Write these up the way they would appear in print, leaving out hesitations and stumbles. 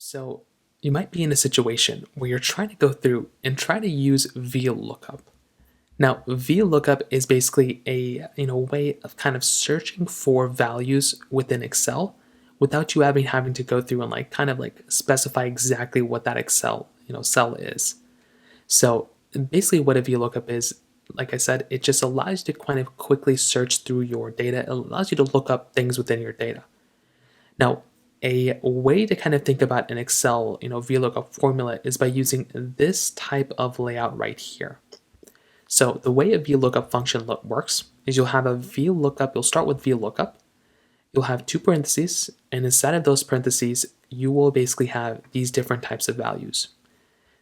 So you might be in a situation where you're trying to go through and try to use VLOOKUP. Now, VLOOKUP is basically a way of kind of searching for values within Excel without you having to go through and kind of specify exactly what that Excel cell is. So basically, what a VLOOKUP is, like I said, it just allows you to kind of quickly search through your data. It allows you to look up things within your data. Now, a way to kind of think about an Excel, VLOOKUP formula is by using this type of layout right here. So the way a VLOOKUP function works is you'll have a VLOOKUP, you'll start with VLOOKUP, you'll have two parentheses, and inside of those parentheses, you will basically have these different types of values.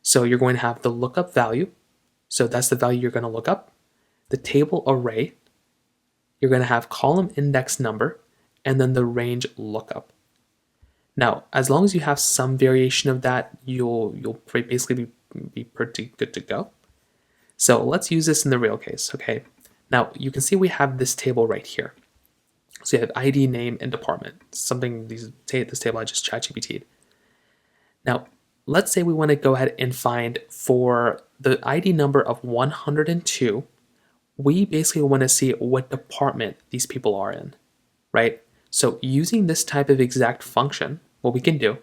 So you're going to have the lookup value, so that's the value you're going to look up, the table array, you're going to have column index number, and then the range lookup. Now, as long as you have some variation of that, you'll basically be pretty good to go. So let's use this in the real case, okay? Now, you can see we have this table right here. So you have ID, name, and department. This table I just ChatGPT'd. Now, let's say we want to go ahead and find for the ID number of 102, we basically want to see what department these people are in, right? So using this type of exact function, what we can do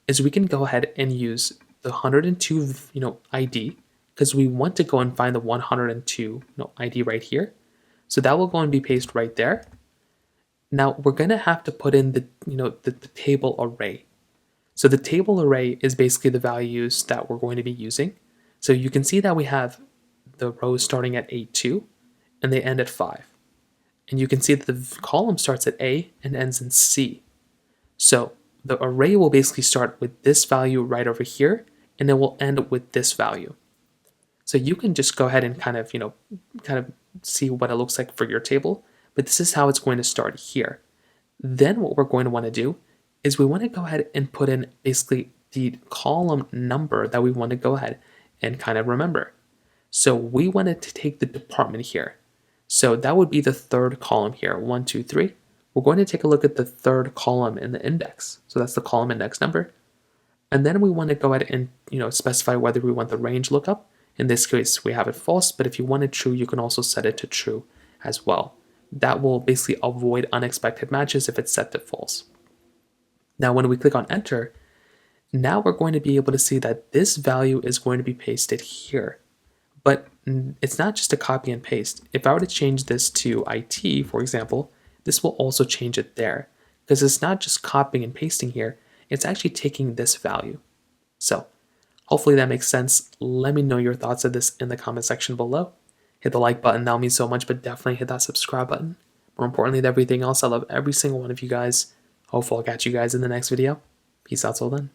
is we can go ahead and use the 102 ID, because we want to go and find the 102 ID right here. So that will go and be pasted right there. Now we're going to have to put in the table array. So the table array is basically the values that we're going to be using. So you can see that we have the rows starting at A2 and they end at 5. And you can see that the column starts at A and ends in C. So the array will basically start with this value right over here, and it will end with this value. So you can just go ahead and kind of see what it looks like for your table, but this is how it's going to start here. Then what we're going to want to do is we want to go ahead and put in basically the column number that we want to go ahead and kind of remember. So we wanted to take the department here. So that would be the third column here, 1, 2, 3. We're going to take a look at the third column in the index. So that's the column index number. And then we want to go ahead and specify whether we want the range lookup. In this case, we have it false, but if you want it true, you can also set it to true as well. That will basically avoid unexpected matches if it's set to false. Now, when we click on enter, now we're going to be able to see that this value is going to be pasted here. But it's not just a copy and paste. If I were to change this to IT, for example, this will also change it there, because it's not just copying and pasting here, it's actually taking this value. So hopefully that makes sense. Let me know your thoughts of this in the comment section below. Hit the like button, that'll mean so much, but definitely hit that subscribe button. More importantly than everything else, I love every single one of you guys. Hopefully I'll catch you guys in the next video. Peace out till then.